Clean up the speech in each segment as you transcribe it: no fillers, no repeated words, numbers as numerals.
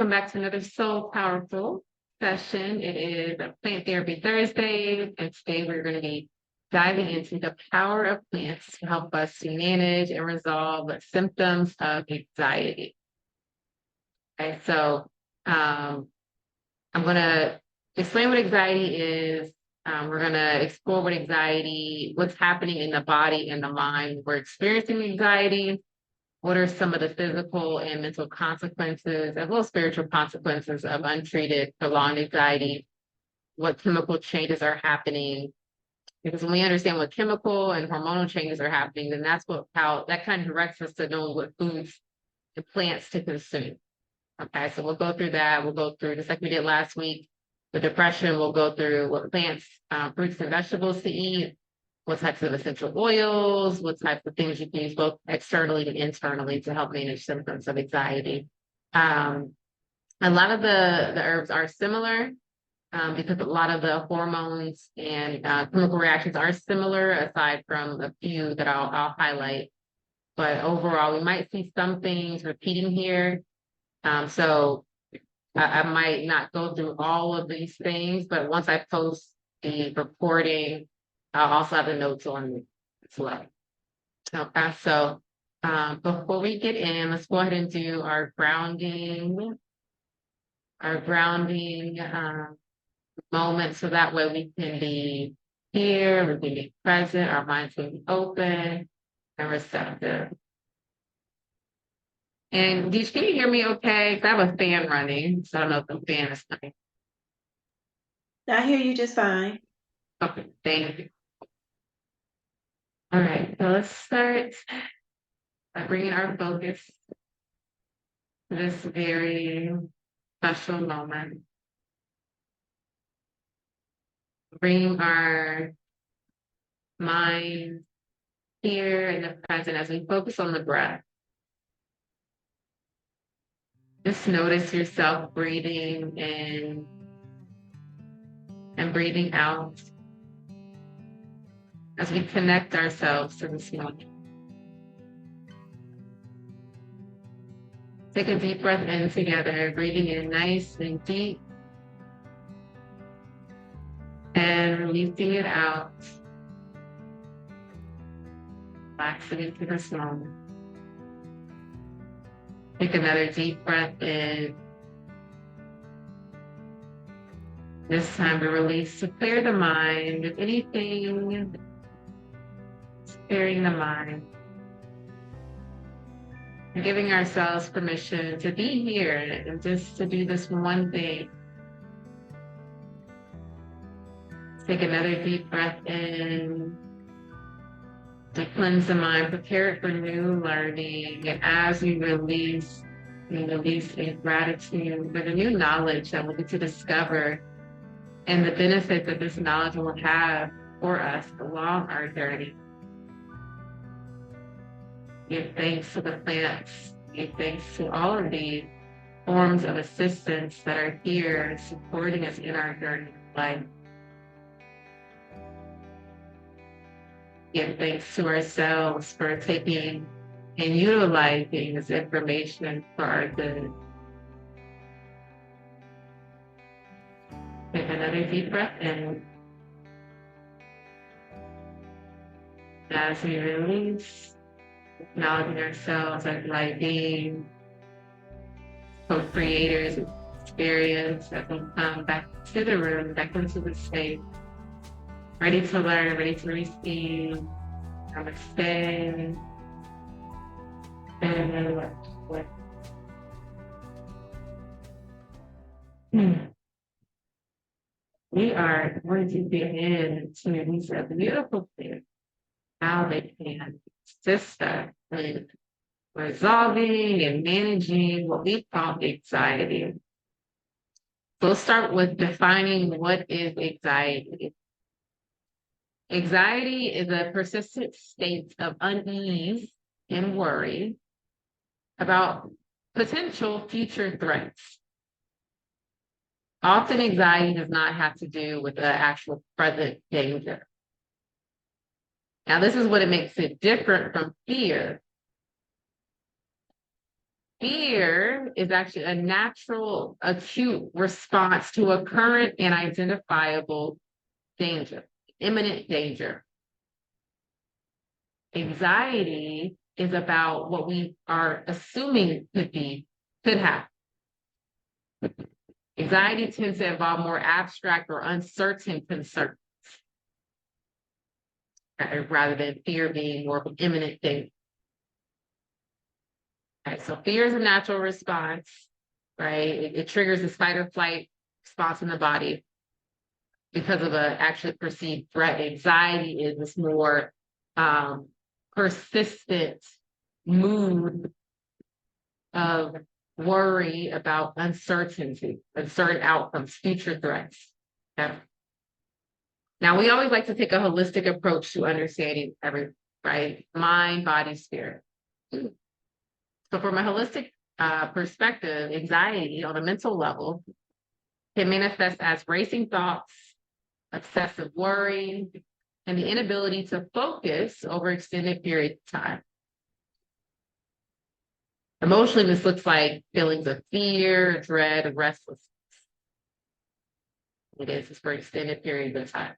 Welcome back to another so powerful session. It is a Plant Therapy Thursday, and today we're going to be diving into the power of plants to help us to manage and resolve the symptoms of anxiety. Okay, so I'm going to explain what anxiety is. We're going to explore what's happening in the body and the mind. We're experiencing anxiety. What are some of the physical and mental consequences, as well as spiritual consequences of untreated prolonged anxiety? What chemical changes are happening? Because when we understand what chemical and hormonal changes are happening, then how that kind of directs us to know what foods and plants to consume. Okay, so we'll go through that. We'll go through, just like we did last week, the depression. We'll go through what plants, fruits and vegetables to eat, what types of essential oils, what types of things you can use both externally and internally to help manage symptoms of anxiety. A lot of the herbs are similar because a lot of the hormones and chemical reactions are similar, aside from a few that I'll highlight. But overall, we might see some things repeating here. So I might not go through all of these things, but once I post the recording, I'll also have the notes on it as well. Okay, so before we get in, let's go ahead and do our grounding moment, so that way we can be here, we can be present, our minds can be open and receptive. And can you hear me okay? 'Cause I have a fan running, so I don't know if the fan is running. I hear you just fine. Okay, thank you. All right, so let's start by bringing our focus to this very special moment. Bring our mind here in the present as we focus on the breath. Just notice yourself breathing in and breathing out as we connect ourselves to this moment. Take a deep breath in together, breathing in nice and deep, and releasing it out, relaxing into this moment. Take another deep breath in. This time we release to clear the mind of anything clearing the mind. And giving ourselves permission to be here and just to do this one thing. Take another deep breath in to cleanse the mind, prepare it for new learning. And as we release in gratitude for the new knowledge that we'll get to discover and the benefit that this knowledge will have for us along our journey. Give thanks to the plants. Give thanks to all of the forms of assistance that are here supporting us in our journey of life. Give thanks to ourselves for taking and utilizing this information for our good. Take another deep breath in. As we release, acknowledging ourselves as light beings, co-creators of experience, that will come back to the room, back into the space, ready to learn, ready to receive. Namaste. We are going to begin to these beautiful things, how they can assist us in resolving and managing what we call anxiety. So let's start with defining what is anxiety. Anxiety is a persistent state of unease and worry about potential future threats. Often anxiety does not have to do with the actual present danger. Now, this is what it makes it different from fear. Fear is actually a natural, acute response to a current and identifiable danger, imminent danger. Anxiety is about what we are assuming could happen. Anxiety tends to involve more abstract or uncertain concerns rather than fear being more of an imminent danger. Okay, so fear is a natural response, right? It triggers the fight or flight response in the body because of an actually perceived threat. Anxiety is this more persistent mood of worry about uncertainty, uncertain outcomes, future threats. Okay? Now, we always like to take a holistic approach to understanding everything, right? Mind, body, spirit. So from a holistic perspective, anxiety on a mental level can manifest as racing thoughts, excessive worry, and the inability to focus over extended periods of time. Emotionally, this looks like feelings of fear, dread, restlessness. It is for extended periods of time.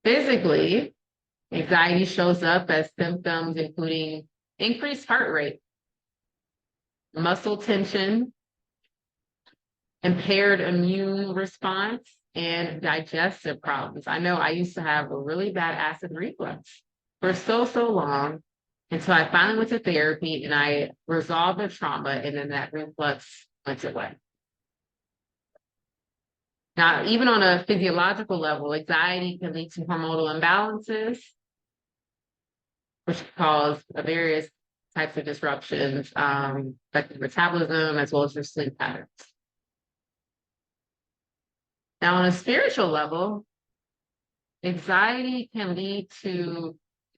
Physically, anxiety shows up as symptoms including increased heart rate, muscle tension, impaired immune response, and digestive problems. I know I used to have a really bad acid reflux for so long until I finally went to therapy and I resolved the trauma, and then that reflux went away. Now, even on a physiological level, anxiety can lead to hormonal imbalances, which cause various types of disruptions, affecting metabolism as well as your sleep patterns. Now, on a spiritual level, anxiety can lead to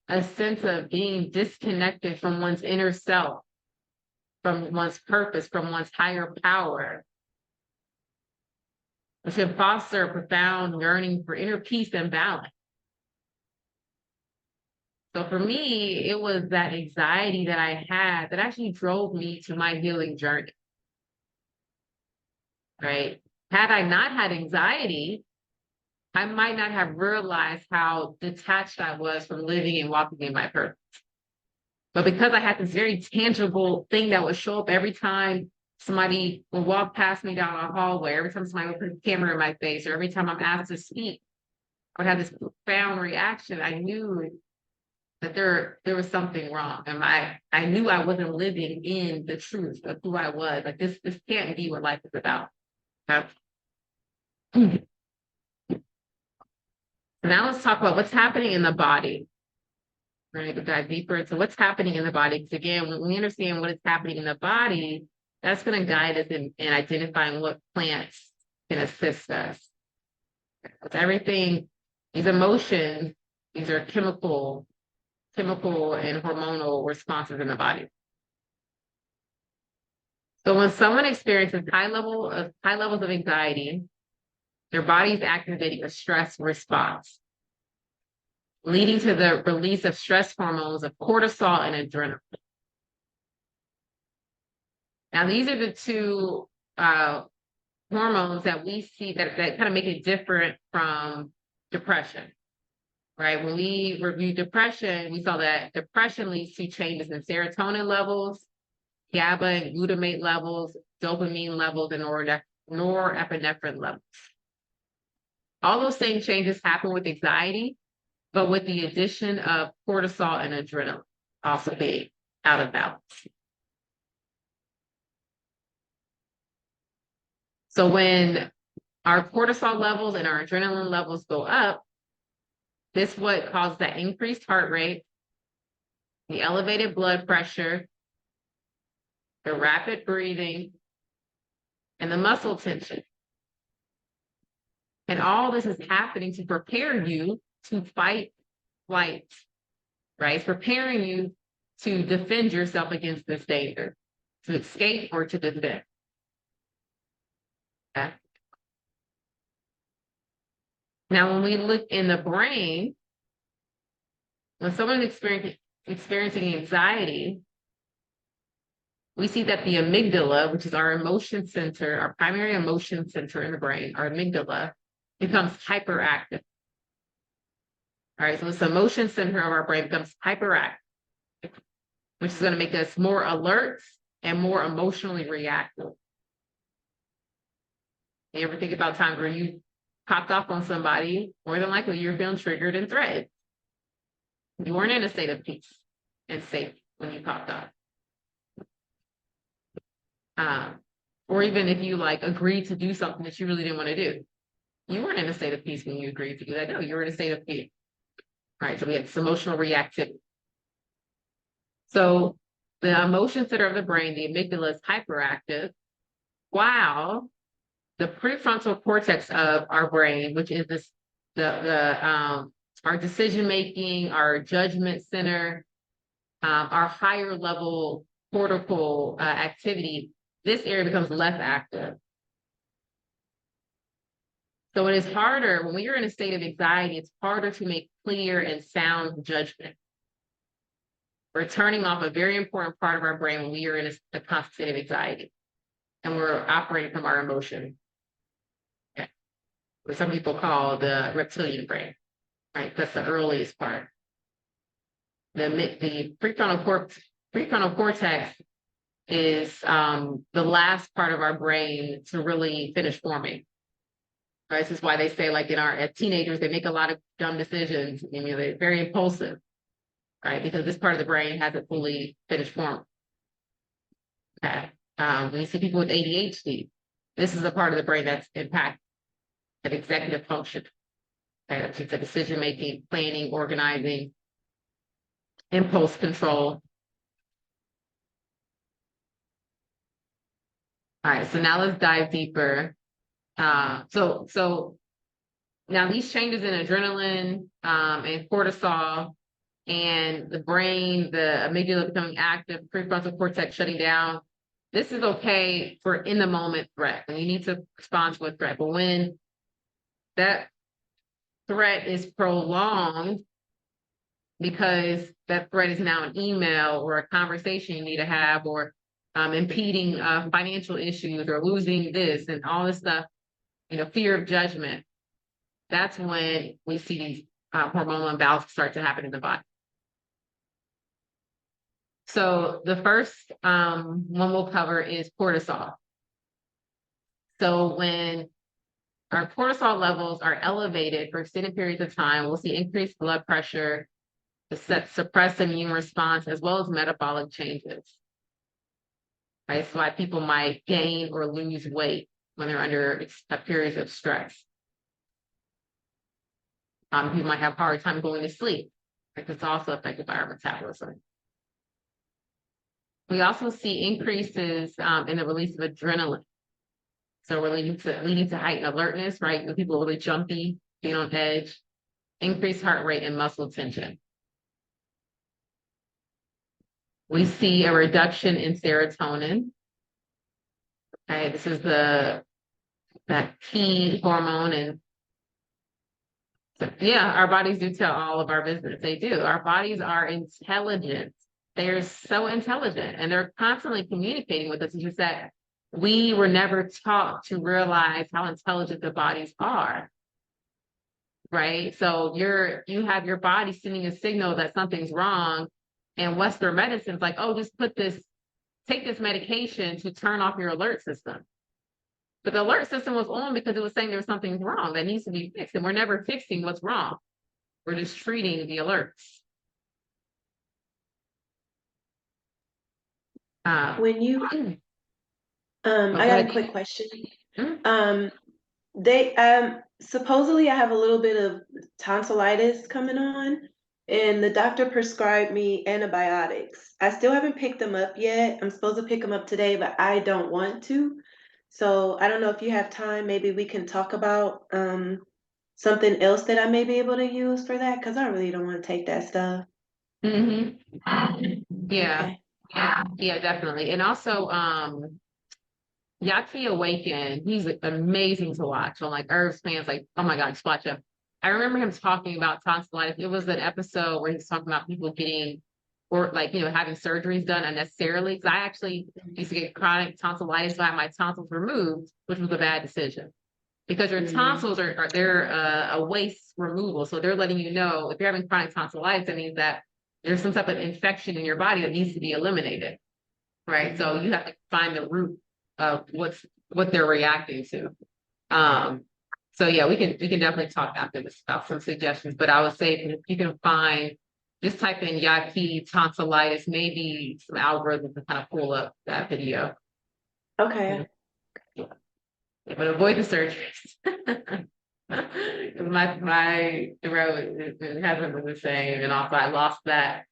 a sense of being disconnected from one's inner self, from one's purpose, from one's higher power, which can foster a profound yearning for inner peace and balance. So for me, it was that anxiety that I had that actually drove me to my healing journey, right? Had I not had anxiety, I might not have realized how detached I was from living and walking in my purpose. But because I had this very tangible thing that would show up every time somebody would walk past me down a hallway, every time somebody would put a camera in my face, or every time I'm asked to speak, I would have this profound reaction. I knew that there was something wrong. And I knew I wasn't living in the truth of who I was. Like this can't be what life is about. Okay? Now let's talk about what's happening in the body. Right, to dive deeper into what's happening in the body. Because again, when we understand what is happening in the body, that's going to guide us in identifying what plants can assist us. With everything, these emotions, these are chemical and hormonal responses in the body. So when someone experiences high levels of anxiety, their body is activating a stress response, leading to the release of stress hormones of cortisol and adrenaline. Now, these are the two hormones that we see that kind of make it different from depression, right? When we reviewed depression, we saw that depression leads to changes in serotonin levels, GABA and glutamate levels, dopamine levels, and norepinephrine levels. All those same changes happen with anxiety, but with the addition of cortisol and adrenaline also being out of balance. So when our cortisol levels and our adrenaline levels go up, this what causes that increased heart rate, the elevated blood pressure, the rapid breathing, and the muscle tension. And all this is happening to prepare you to fight, flight, right? It's preparing you to defend yourself against this danger, to escape or to defend. Okay? Now, when we look in the brain, when someone's experiencing anxiety, we see that the amygdala, which is our emotion center, our primary emotion center in the brain, our amygdala, becomes hyperactive. All right, so this emotion center of our brain becomes hyperactive, which is going to make us more alert and more emotionally reactive. You ever think about times where you popped off on somebody, more than likely you're feeling triggered and threatened. You weren't in a state of peace and safety when you popped off. Or even if you like agreed to do something that you really didn't want to do. You weren't in a state of peace when you agreed to do that. No, you were in a state of fear. Right. So we have this emotional reactivity. So the emotion center of the brain, the amygdala, is hyperactive, while the prefrontal cortex of our brain, which is this our decision making, our judgment center, our higher level cortical activity, this area becomes less active. So it is harder when you're in a state of anxiety, it's harder to make clear and sound judgment. We're turning off a very important part of our brain when we are in a constant state of anxiety, and we're operating from our emotion. Okay. What some people call the reptilian brain, right? That's the earliest part. The prefrontal cortex is the last part of our brain to really finish forming. Right? This is why they say, like as teenagers, they make a lot of dumb decisions. I mean, they're very impulsive, right? Because this part of the brain hasn't fully finished forming. Okay. When you see people with ADHD, this is the part of the brain that's impacted, that executive function. Okay? That's the decision making, planning, organizing, impulse control. All right, so now let's dive deeper. So now these changes in adrenaline and cortisol and the brain, the amygdala becoming active, prefrontal cortex shutting down, this is okay for in the moment threat, and you need to respond to a threat. But when that threat is prolonged, because that threat is now an email or a conversation you need to have, or impeding financial issues, or losing this and all this stuff, fear of judgment, that's when we see these hormonal imbalances start to happen in the body. So the first one we'll cover is cortisol. So when our cortisol levels are elevated for extended periods of time, we'll see increased blood pressure, suppressed immune response, as well as metabolic changes. Right? So why people might gain or lose weight when they're under periods of stress. People might have a hard time going to sleep, because it's also affected by our metabolism. We also see increases in the release of adrenaline. So leading to heightened alertness, right? When people are really jumpy, being on edge, increased heart rate and muscle tension. We see a reduction in serotonin. Okay, this is that key hormone, and so, yeah, our bodies do tell all of our business. They do. Our bodies are intelligent. They're so intelligent, and they're constantly communicating with us. As you said, we were never taught to realize how intelligent the bodies are, right? So you have your body sending a signal that something's wrong, and Western medicine's like, oh, just take this medication to turn off your alert system. But the alert system was on because it was saying there was something wrong that needs to be fixed, and we're never fixing what's wrong. We're just treating the alerts. When you, I got a quick question. Supposedly I have a little bit of tonsillitis coming on, and the doctor prescribed me antibiotics. I still haven't picked them up yet. I'm supposed to pick them up today, but I don't want to. So I don't know if you have time, maybe we can talk about something else that I may be able to use for that, because I really don't want to take that stuff. Yeah. Okay. Yeah, definitely. And also, Yaki Awaken, he's amazing to watch on like herbs, plants, like, oh my God, just watch him. I remember him talking about tonsillitis. It was an episode where he was talking about people getting or like, having surgeries done unnecessarily. Because I actually used to get chronic tonsillitis, so I had my tonsils removed, which was a bad decision. Because your tonsils they're a waste removal. So they're letting you know if you're having chronic tonsillitis, that means that there's some type of infection in your body that needs to be eliminated. Right. So you have to find the root of what they're reacting to. So yeah, we can definitely talk after this about some suggestions, but I would say if you can find, just type in Yaki tonsillitis, maybe some algorithms to kind of pull up that video. Okay. Yeah. But avoid the surgeries. My throat it hasn't been the same, and also I lost that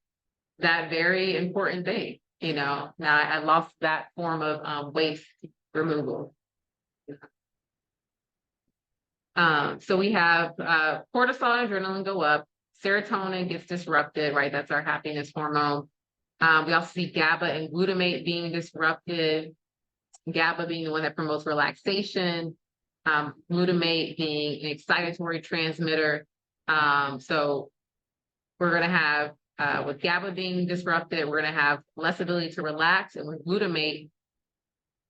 very important thing. Now I lost that form of waste removal. So we have cortisol and adrenaline go up, serotonin gets disrupted, right? That's our happiness hormone. We also see GABA and glutamate being disrupted, GABA being the one that promotes relaxation, glutamate being an excitatory transmitter. So we're going to have, with GABA being disrupted, we're going to have less ability to relax, and with glutamate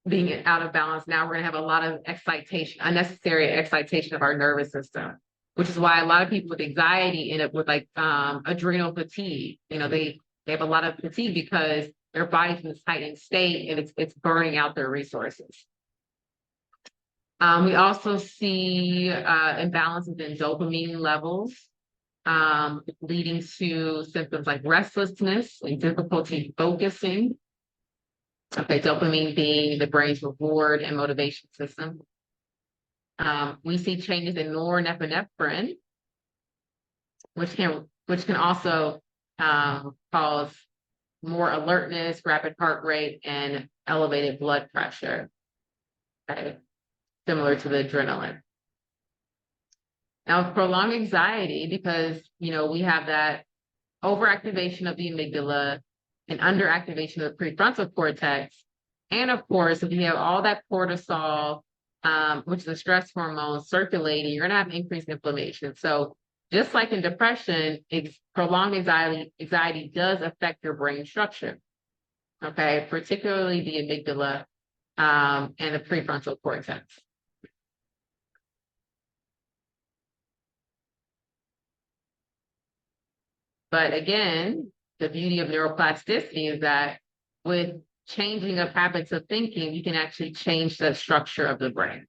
being out of balance, now we're going to have a lot of excitation, unnecessary excitation of our nervous system, which is why a lot of people with anxiety end up with like adrenal fatigue. They have a lot of fatigue because their body's in this heightened state and it's burning out their resources. We also see imbalances in dopamine levels, leading to symptoms like restlessness and difficulty focusing. Okay, dopamine being the brain's reward and motivation system. We see changes in norepinephrine, which can also cause more alertness, rapid heart rate, and elevated blood pressure. Okay, similar to the adrenaline. Now, prolonged anxiety, because we have that overactivation of the amygdala and underactivation of the prefrontal cortex. And of course, if you have all that cortisol, which is a stress hormone circulating, you're going to have increased inflammation. So just like in depression, prolonged anxiety does affect your brain structure, okay, particularly the amygdala and the prefrontal cortex. But again, the beauty of neuroplasticity is that with changing of habits of thinking, you can actually change the structure of the brain.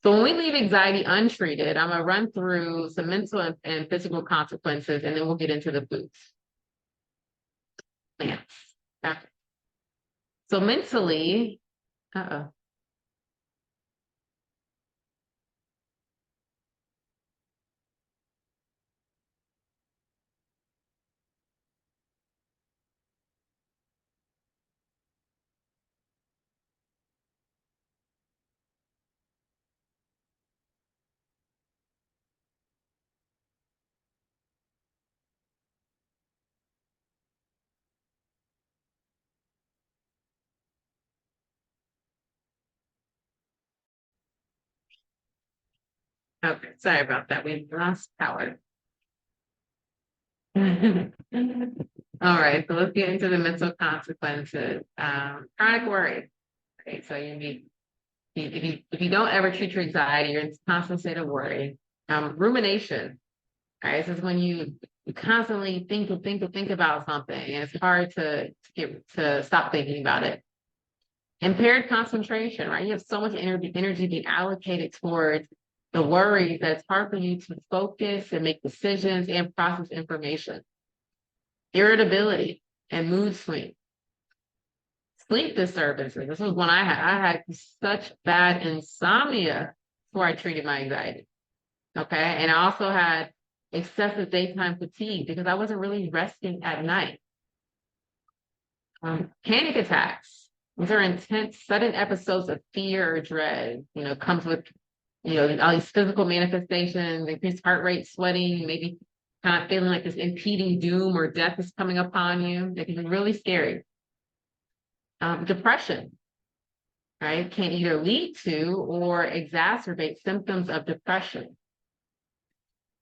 So when we leave anxiety untreated, I'm going to run through some mental and physical consequences, and then we'll get into the foods. Plants. Okay. So mentally, okay, sorry about that. We've lost power. All right, so let's get into the mental consequences. Chronic worry. Okay, so if you don't ever treat your anxiety, you're in constant state of worry. Rumination. All right, this is when you constantly think about something, and it's hard to stop thinking about it. Impaired concentration, right? You have so much energy being allocated towards the worries that it's hard for you to focus and make decisions and process information. Irritability and mood swings. Sleep disturbances. This was when I had such bad insomnia before I treated my anxiety. Okay. And I also had excessive daytime fatigue because I wasn't really resting at night. Panic attacks. These are intense, sudden episodes of fear or dread. Comes with, all these physical manifestations, increased heart rate, sweating, maybe kind of feeling like this impending doom or death is coming upon you. It can be really scary. Depression, right, can either lead to or exacerbate symptoms of depression.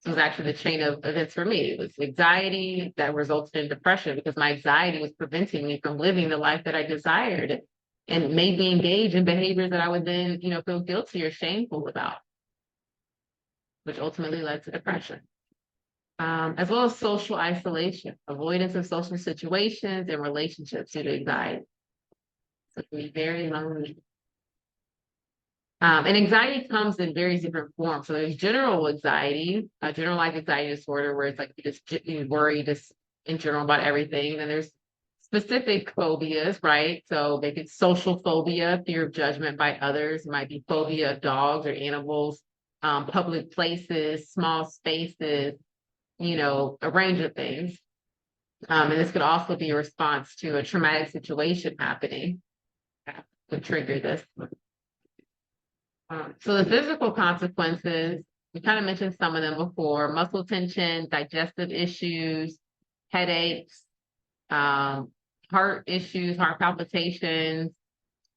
was actually the chain of events for me. It was anxiety that resulted in depression because my anxiety was preventing me from living the life that I desired and made me engage in behaviors that I would then, feel guilty or shameful about, which ultimately led to depression. As well as social isolation, avoidance of social situations and relationships due to anxiety. So it can be very lonely. And anxiety comes in various different forms. So there's general anxiety, a generalized anxiety disorder, where it's like you worry just in general about everything. Then there's specific phobias, right? So maybe it's social phobia, fear of judgment by others. It might be phobia of dogs or animals, public places, small spaces, a range of things. And this could also be a response to a traumatic situation happening to trigger this. So the physical consequences, we kind of mentioned some of them before: muscle tension, digestive issues, headaches, heart issues, heart palpitations,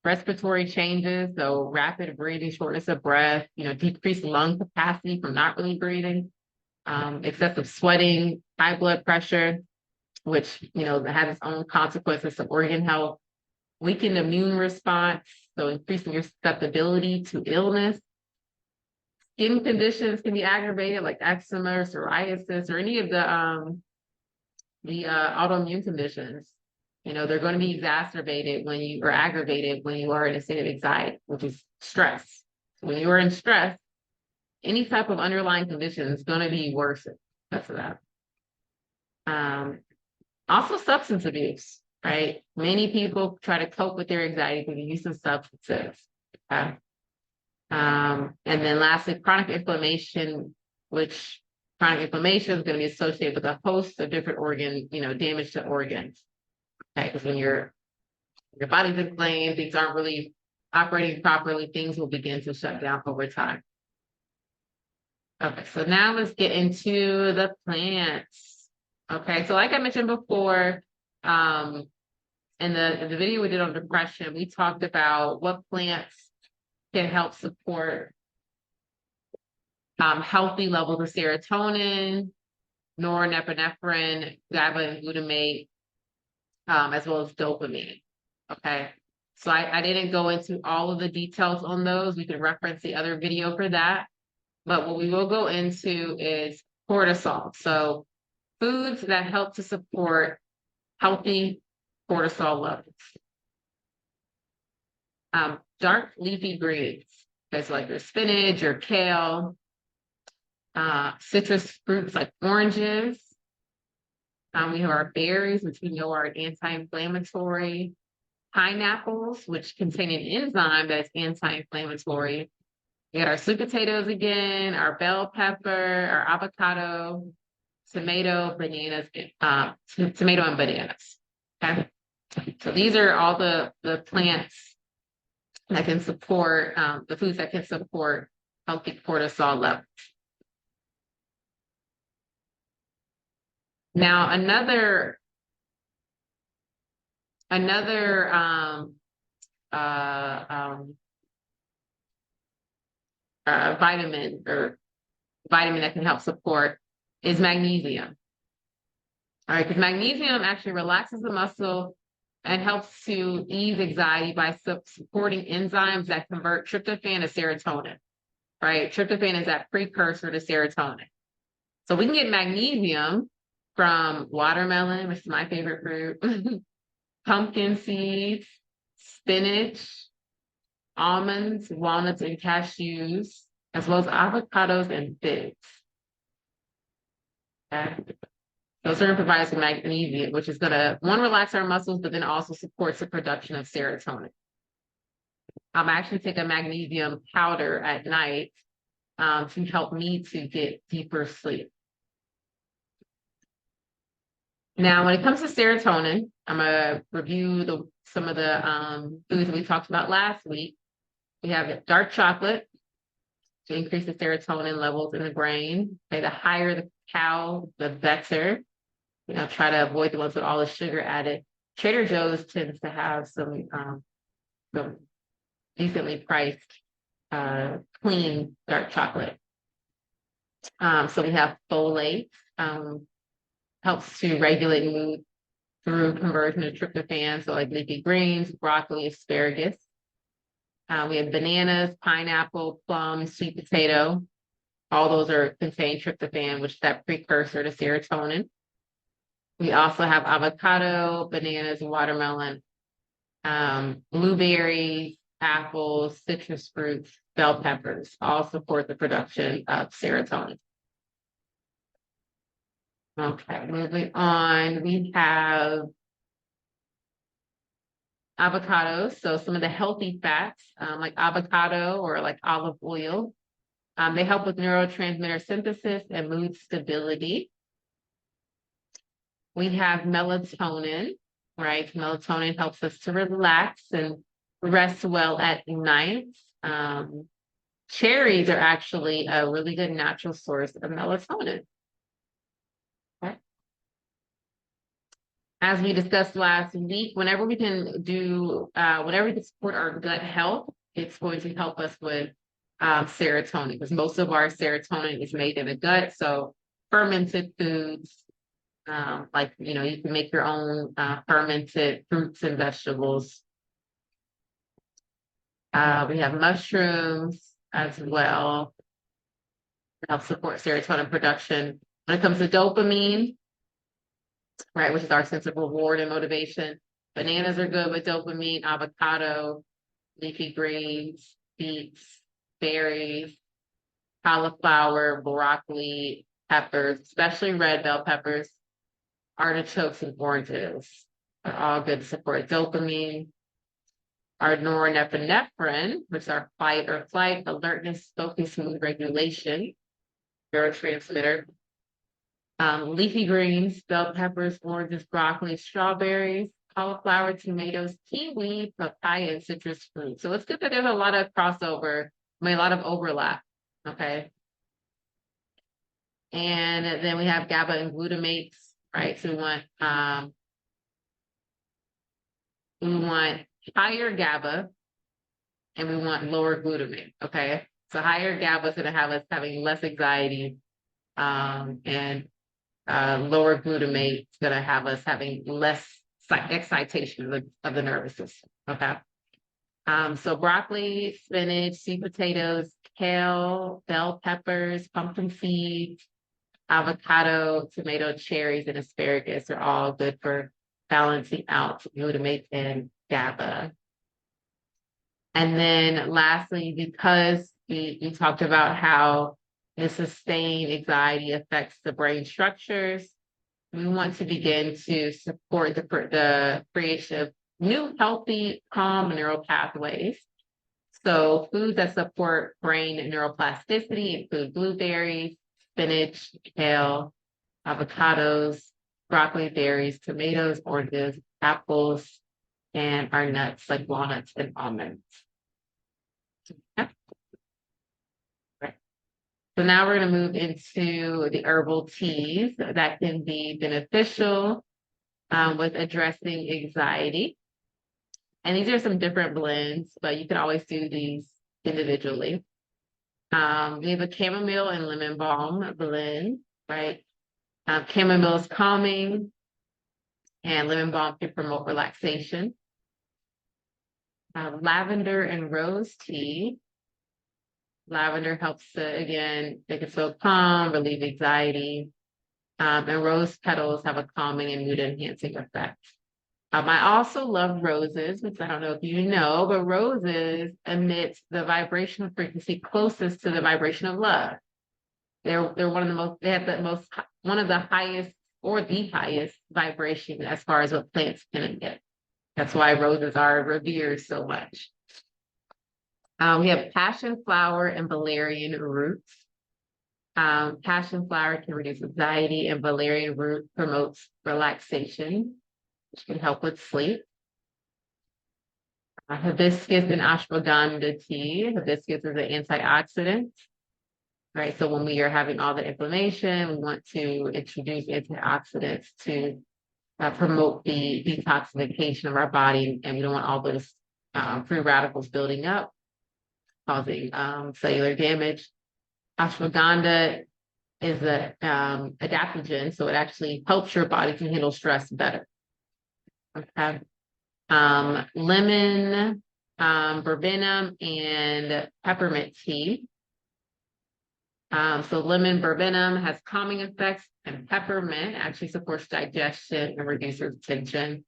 respiratory changes, so rapid breathing, shortness of breath, decreased lung capacity from not really breathing, excessive sweating, high blood pressure, which, has its own consequences to organ health, weakened immune response, so increasing your susceptibility to illness. Skin conditions can be aggravated, like eczema, psoriasis, or any of the autoimmune conditions. They're going to be exacerbated or aggravated when you are in a state of anxiety, which is stress. When you are in stress, any type of underlying condition is going to be worse because of that. Also, substance abuse, right? Many people try to cope with their anxiety through the use of substances. Okay? And then lastly, chronic inflammation, which chronic inflammation is going to be associated with a host of different damage to organs. Okay, because when your body's inflamed, things aren't really operating properly, things will begin to shut down over time. Okay, so now let's get into the plants. Okay, so like I mentioned before, in the video we did on depression, we talked about what plants can help support healthy levels of serotonin, norepinephrine, GABA and glutamate, as well as dopamine. Okay, so I didn't go into all of the details on those. We can reference the other video for that. But what we will go into is cortisol. So foods that help to support healthy cortisol levels. Dark leafy greens, that's like your spinach or kale, citrus fruits like oranges. We have our berries, which we know are anti-inflammatory. Pineapples, which contain an enzyme that's anti-inflammatory. We got our sweet potatoes again, our bell pepper, our avocado, tomato, bananas, tomato and bananas. Okay, so these are all the plants that can support the foods that can support healthy cortisol levels. Now, another vitamin that can help support is magnesium. All right, because magnesium actually relaxes the muscle and helps to ease anxiety by supporting enzymes that convert tryptophan to serotonin. Right, tryptophan is that precursor to serotonin. So we can get magnesium from watermelon, which is my favorite fruit, pumpkin seeds, spinach, almonds, walnuts, and cashews, as well as avocados and figs. Okay. Those are going to provide us with magnesium, which is going to, one, relax our muscles, but then also supports the production of serotonin. I'm actually taking a magnesium powder at night to help me to get deeper sleep. Now, when it comes to serotonin, I'm going to review some of the foods that we talked about last week. We have dark chocolate to increase the serotonin levels in the brain. Okay, the higher the cacao, the better. Try to avoid the ones with all the sugar added. Trader Joe's tends to have some decently priced, clean dark chocolate. So we have folate, helps to regulate mood through conversion of tryptophan, so like leafy greens, broccoli, asparagus. We have bananas, pineapple, plum, sweet potato. All those are contain tryptophan, which is that precursor to serotonin. We also have avocado, bananas, watermelon, blueberries, apples, citrus fruits, bell peppers, all support the production of serotonin. Okay, moving on, we have avocados. So some of the healthy fats, like avocado or like olive oil, they help with neurotransmitter synthesis and mood stability. We have melatonin, right? Melatonin helps us to relax and rest well at night. Cherries are actually a really good natural source of melatonin. Okay. As we discussed last week, whenever we can do, whenever we can support our gut health, it's going to help us with serotonin, because most of our serotonin is made in the gut. So fermented foods, like, you know, you can make your own fermented fruits and vegetables. We have mushrooms as well to help support serotonin production. When it comes to dopamine, right, which is our sense of reward and motivation, bananas are good with dopamine, avocado, leafy greens, beets, berries, cauliflower, broccoli, peppers, especially red bell peppers, artichokes, and oranges are all good to support dopamine. Our norepinephrine, which is our fight or flight, alertness, focus, mood regulation, neurotransmitter. Leafy greens, bell peppers, oranges, broccoli, strawberries, cauliflower, tomatoes, kiwi, papaya, and citrus fruit. So it's good that there's a lot of crossover, a lot of overlap. Okay. And then we have GABA and glutamates, right? So we want higher GABA and we want lower glutamate. Okay. So higher GABA is going to have us having less anxiety, and lower glutamate is going to have us having less excitation of the nervous system. Okay. So broccoli, spinach, sweet potatoes, kale, bell peppers, pumpkin seeds, avocado, tomato, cherries, and asparagus are all good for balancing out glutamate and GABA. And then lastly, because we talked about how the sustained anxiety affects the brain structures, we want to begin to support the creation of new, healthy, calm neural pathways. So foods that support brain neuroplasticity include blueberries, spinach, kale, avocados, broccoli, berries, tomatoes, oranges, apples, and our nuts like walnuts and almonds. Okay. Right. So now we're going to move into the herbal teas that can be beneficial with addressing anxiety. And these are some different blends, but you can always do these individually. We have a chamomile and lemon balm blend, right? Chamomile is calming, and lemon balm can promote relaxation. Lavender and rose tea. Lavender helps to, again, make us feel calm, relieve anxiety. And rose petals have a calming and mood enhancing effect. I also love roses, which I don't know if you know, but roses emit the vibrational frequency closest to the vibration of love. They're one of the most, they have the most, one of the highest or the highest vibration as far as what plants can emit. That's why roses are revered so much. We have passion flower and valerian roots. Passion flower can reduce anxiety, and valerian root promotes relaxation, which can help with sleep. Hibiscus and ashwagandha tea. Hibiscus is an antioxidant, right? So when we are having all the inflammation, we want to introduce antioxidants to promote the detoxification of our body, and we don't want all those free radicals building up, causing cellular damage. Ashwagandha is a adaptogen, so it actually helps your body to handle stress better. Okay. Lemon, verbena, and peppermint tea. So lemon verbena has calming effects, and peppermint actually supports digestion and reduces tension.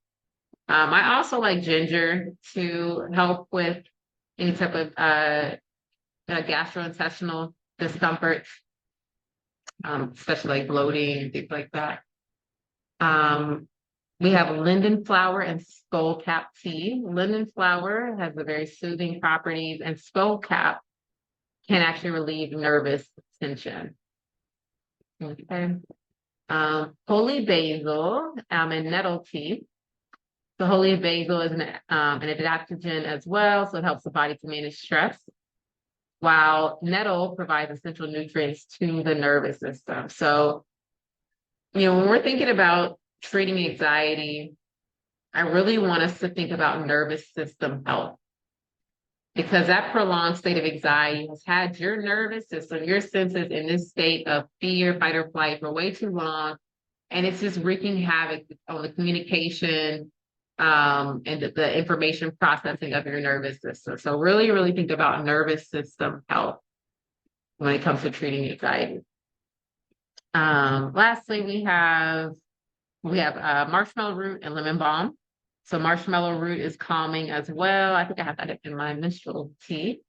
I also like ginger to help with any type of gastrointestinal discomfort, especially like bloating and things like that. We have linden flower and skullcap tea. Linden flower has a very soothing properties, and skullcap can actually relieve nervous tension. Okay. Holy basil and nettle tea. The holy basil is an adaptogen as well, so it helps the body to manage stress, while nettle provides essential nutrients to the nervous system. So, when we're thinking about treating anxiety, I really want us to think about nervous system health, because that prolonged state of anxiety has had your nervous system, your senses in this state of fear, fight, or flight for way too long. And it's just wreaking havoc on the communication and the information processing of your nervous system. So really, really think about nervous system health when it comes to treating anxiety. Lastly, we have marshmallow root and lemon balm. So marshmallow root is calming as well. I think I have that in my menstrual tea.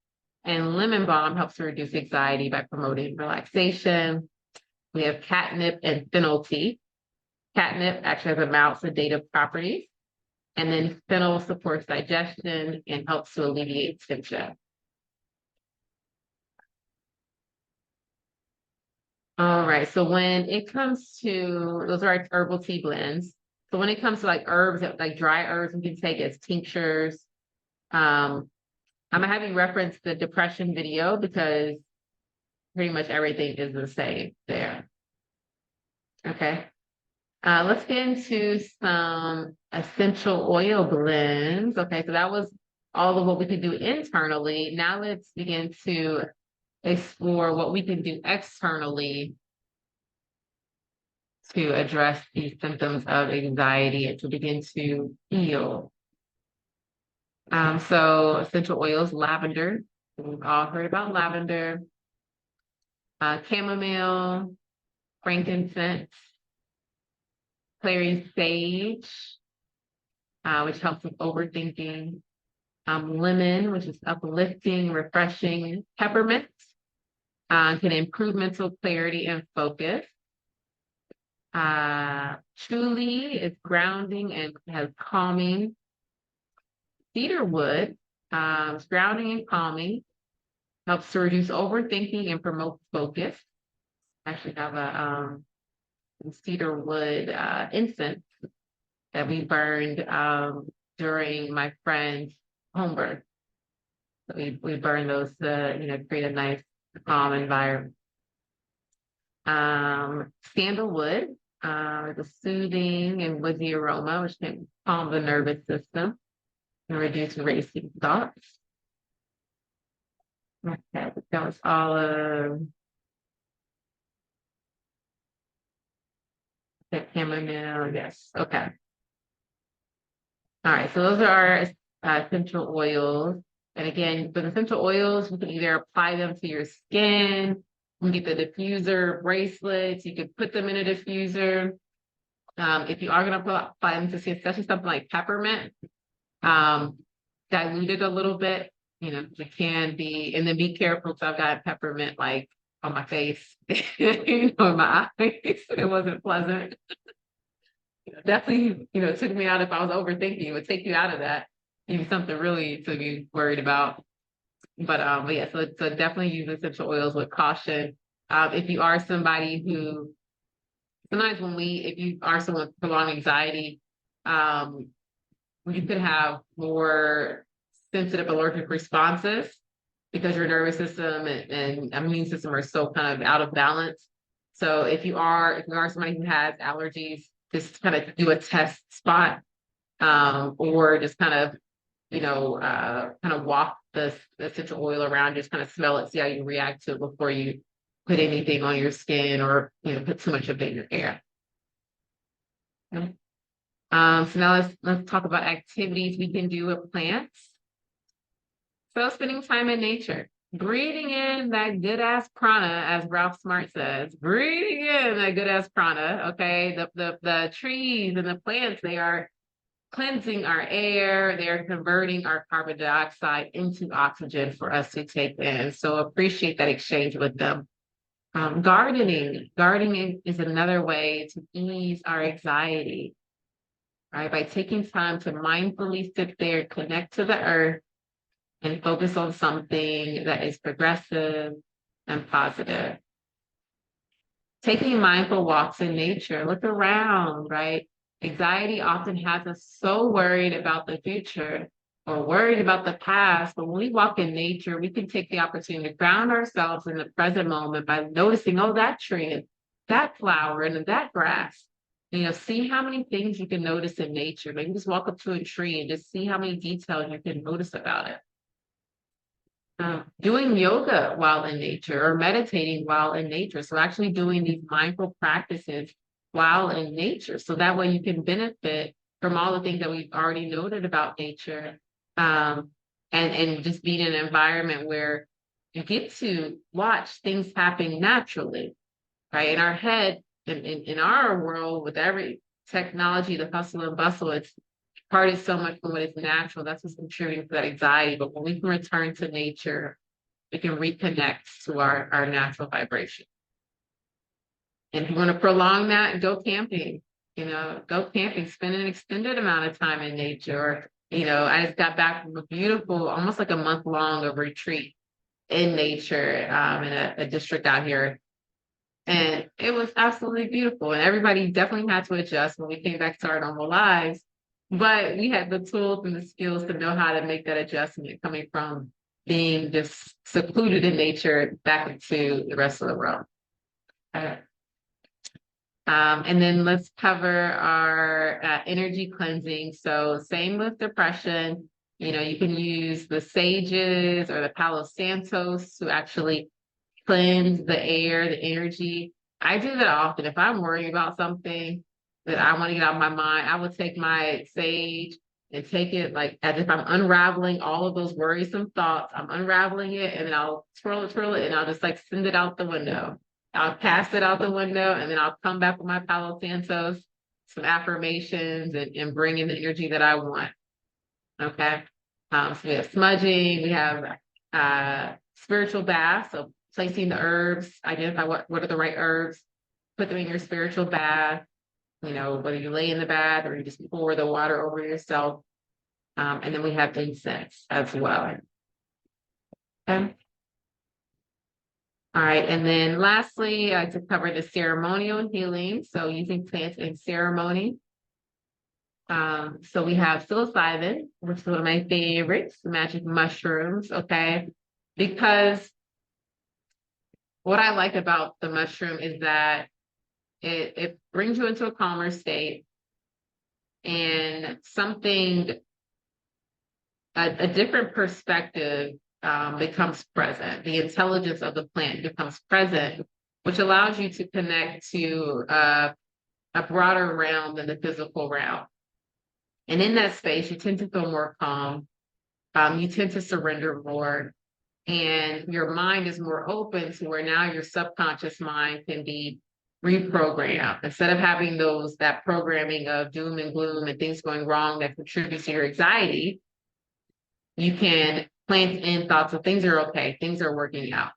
And lemon balm helps to reduce anxiety by promoting relaxation. We have catnip and fennel tea. Catnip actually has a mild sedative properties. And then fennel supports digestion and helps to alleviate tension. All right, so when it comes to, those are our herbal tea blends. So when it comes to like herbs, like dry herbs, we can take as tinctures. I'm gonna have you reference the depression video because pretty much everything is the same there. Okay. Let's get into some essential oil blends. Okay, so that was all of what we could do internally. Now let's begin to explore what we can do externally to address these symptoms of anxiety and to begin to heal. So essential oils, lavender. We've all heard about lavender, chamomile, frankincense, clary sage, which helps with overthinking, lemon, which is uplifting, refreshing, peppermint, can improve mental clarity and focus. Truly is grounding and has calming. Cedarwood is grounding and calming, helps to reduce overthinking and promote focus. I actually have a cedarwood incense that we burned during my friend's home birth. So we burned those to create a nice calm environment. Sandalwood, the soothing and woodsy aroma, which can calm the nervous system and reduce racing thoughts. Okay, that was all of the chamomile. Yes. Okay. All right. So those are our essential oils. And again, for the essential oils, you can either apply them to your skin. You can get the diffuser bracelets. You can put them in a diffuser. If you are going to apply them to skin, especially something like peppermint, dilute it a little bit. It can be, and then be careful. So I've got peppermint like on my face, in my eyes. It wasn't pleasant. Definitely, it took me out if I was overthinking. It would take you out of that. Even something really to be worried about. But yeah, so definitely use essential oils with caution. If you are somebody who, sometimes if you are someone with prolonged anxiety, you could have more sensitive allergic responses because your nervous system and immune system are so kind of out of balance. So if you are somebody who has allergies, just kind of do a test spot, or just kind of, walk the essential oil around, just kind of smell it, see how you react to it before you put anything on your skin or, put too much of it in your hair. Okay. So now let's talk about activities we can do with plants. So spending time in nature, breathing in that good ass prana, as Ralph Smart says, breathing in that good ass prana. Okay, the trees and the plants, they are cleansing our air. They're converting our carbon dioxide into oxygen for us to take in. So appreciate that exchange with them. Gardening is another way to ease our anxiety, right? By taking time to mindfully sit there, connect to the earth, and focus on something that is progressive and positive. Taking mindful walks in nature, look around, right? Anxiety often has us so worried about the future or worried about the past, but when we walk in nature, we can take the opportunity to ground ourselves in the present moment by noticing, oh, that tree, and that flower, and that grass. See how many things you can notice in nature. Maybe just walk up to a tree and just see how many details you can notice about it. Doing yoga while in nature or meditating while in nature. So actually doing these mindful practices while in nature. So that way you can benefit from all the things that we've already noted about nature. And just be in an environment where you get to watch things happen naturally, right? In our head, in our world, with every technology, the hustle and bustle, it's party so much from what is natural. That's what's contributing to that anxiety. But when we can return to nature, we can reconnect to our natural vibration. And if you want to prolong that, go camping. Go camping, spend an extended amount of time in nature. I just got back from a beautiful, almost like a month long of retreat in nature in a district out here. And it was absolutely beautiful. And everybody definitely had to adjust when we came back to our normal lives. But we had the tools and the skills to know how to make that adjustment coming from being just secluded in nature back into the rest of the world. And then let's cover our energy cleansing. So same with depression. You can use the sages or the Palo Santos to actually cleanse the air, the energy. I do that often. If I'm worrying about something that I want to get out of my mind, I would take my sage and take it like as if I'm unraveling all of those worrisome thoughts. I'm unraveling it and then I'll twirl it, and I'll just like send it out the window. I'll cast it out the window and then I'll come back with my Palo Santos, some affirmations, and bring in the energy that I want. Okay. So we have smudging, we have spiritual baths. So placing the herbs, identify what are the right herbs, put them in your spiritual bath, whether you lay in the bath or you just pour the water over yourself. And then we have incense as well. Okay. All right. And then lastly, to cover the ceremonial healing. So using plants in ceremony. So we have psilocybin, which is one of my favorites, magic mushrooms. Okay. Because what I like about the mushroom is that it brings you into a calmer state, and a different perspective becomes present. The intelligence of the plant becomes present, which allows you to connect to a broader realm than the physical realm. And in that space, you tend to feel more calm. You tend to surrender more, and your mind is more open to where now your subconscious mind can be reprogrammed. Instead of having that programming of doom and gloom and things going wrong that contributes to your anxiety, you can plant in thoughts of things are okay, things are working out.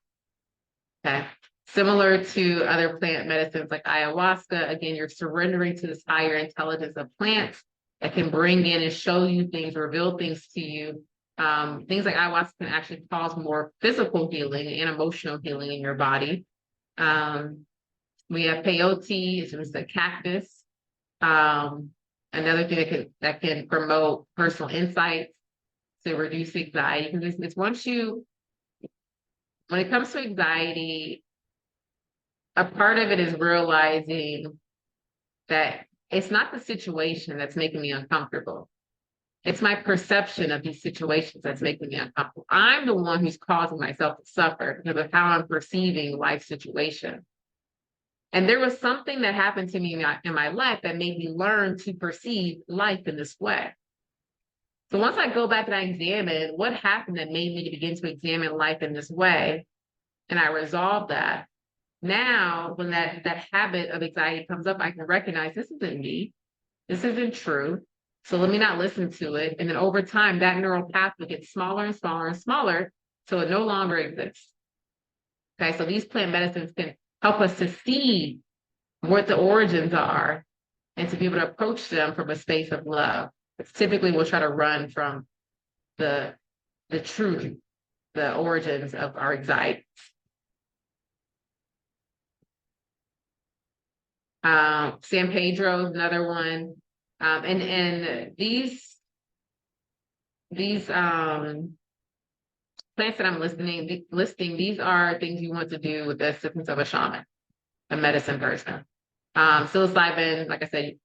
Okay. Similar to other plant medicines like ayahuasca, again, you're surrendering to this higher intelligence of plants that can bring in and show you things, reveal things to you. Things like ayahuasca can actually cause more physical healing and emotional healing in your body. We have peyote, which is the cactus. Another thing that can promote personal insights to reduce anxiety. Because it's when it comes to anxiety, a part of it is realizing that it's not the situation that's making me uncomfortable. It's my perception of these situations that's making me uncomfortable. I'm the one who's causing myself to suffer because of how I'm perceiving life situation. And there was something that happened to me in my life that made me learn to perceive life in this way. So once I go back and I examine what happened that made me to begin to examine life in this way, and I resolve that, now when that habit of anxiety comes up, I can recognize this isn't me. This isn't true. So let me not listen to it. And then over time, that neural pathway gets smaller and smaller and smaller, so it no longer exists. Okay, so these plant medicines can help us to see what the origins are and to be able to approach them from a space of love. It's typically we'll try to run from the truth, the origins of our anxiety. San Pedro is another one. And these plants that I'm listing, these are things you want to do with the assistance of a shaman, a medicine person. Psilocybin, like I said,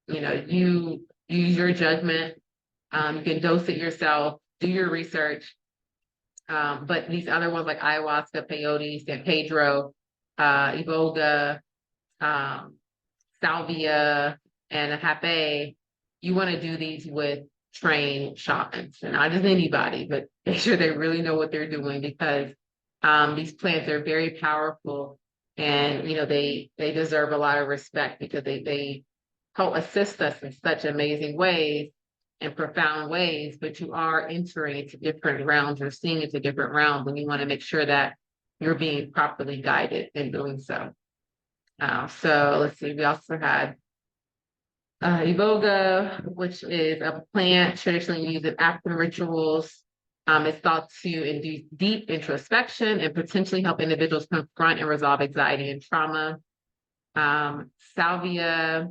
you use your judgment. You can dose it yourself, do your research. But these other ones like ayahuasca, peyote, San Pedro, iboga, salvia, and hape, you want to do these with trained shamans, and not just anybody, but make sure they really know what they're doing, because these plants are very powerful, and they deserve a lot of respect because they help assist us in such amazing ways and profound ways. But you are entering into different realms or seeing into different realms, and you want to make sure that you're being properly guided in doing so. So let's see, we also had iboga, which is a plant traditionally used in African rituals. It's thought to induce deep introspection and potentially help individuals confront and resolve anxiety and trauma. Salvia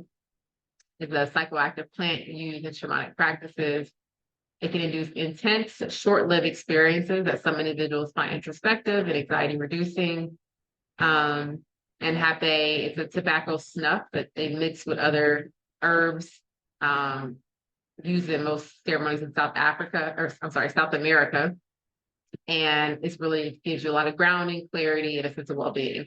is a psychoactive plant used in shamanic practices. It can induce intense, short-lived experiences that some individuals find introspective and anxiety reducing. And hape is a tobacco snuff that they mix with other herbs, used in most ceremonies in South America. And it's really gives you a lot of grounding, clarity, and a sense of well-being.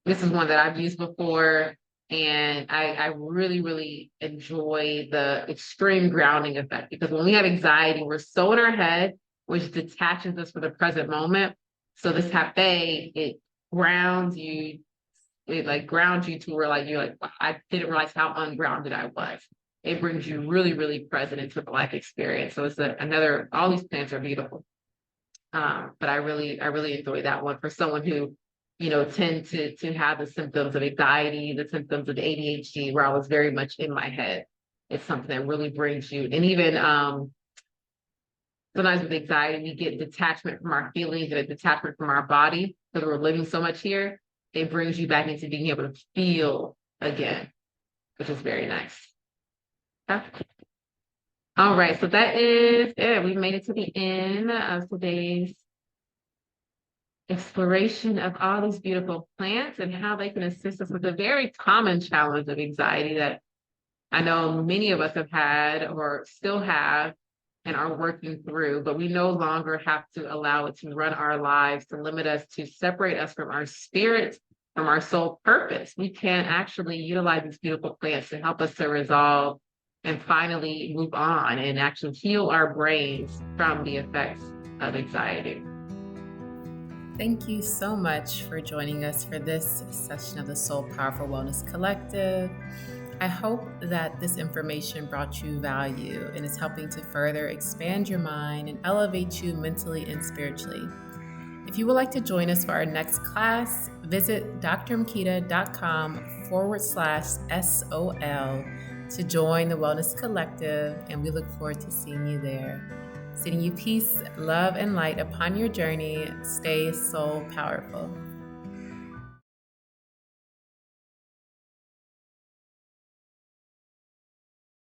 This is one that I've used before, and I really, really enjoy the extreme grounding effect, because when we have anxiety, we're so in our head, which detaches us from the present moment. So this hape, it grounds you. It like grounds you to where you're like, wow, I didn't realize how ungrounded I was. It brings you really, really present into the life experience. So it's all these plants are beautiful. But I really enjoy that one for someone who, tend to have the symptoms of anxiety, the symptoms of ADHD, where I was very much in my head. It's something that really brings you, and even sometimes with anxiety, we get detachment from our feelings and a detachment from our body because we're living so much here. It brings you back into being able to feel again, which is very nice. Okay. All right, so that is it. We've made it to the end of today's exploration of all these beautiful plants and how they can assist us with a very common challenge of anxiety that I know many of us have had or still have and are working through, but we no longer have to allow it to run our lives, to limit us, to separate us from our spirit, from our soul purpose. We can actually utilize these beautiful plants to help us to resolve and finally move on and actually heal our brains from the effects of anxiety. Thank you so much for joining us for this session of the Soul Powerful Wellness Collective. I hope that this information brought you value and is helping to further expand your mind and elevate you mentally and spiritually. If you would like to join us for our next class, visit drmkita.com/SOL to join the Wellness Collective, and we look forward to seeing you there. Sending you peace, love, and light upon your journey. Stay soul powerful.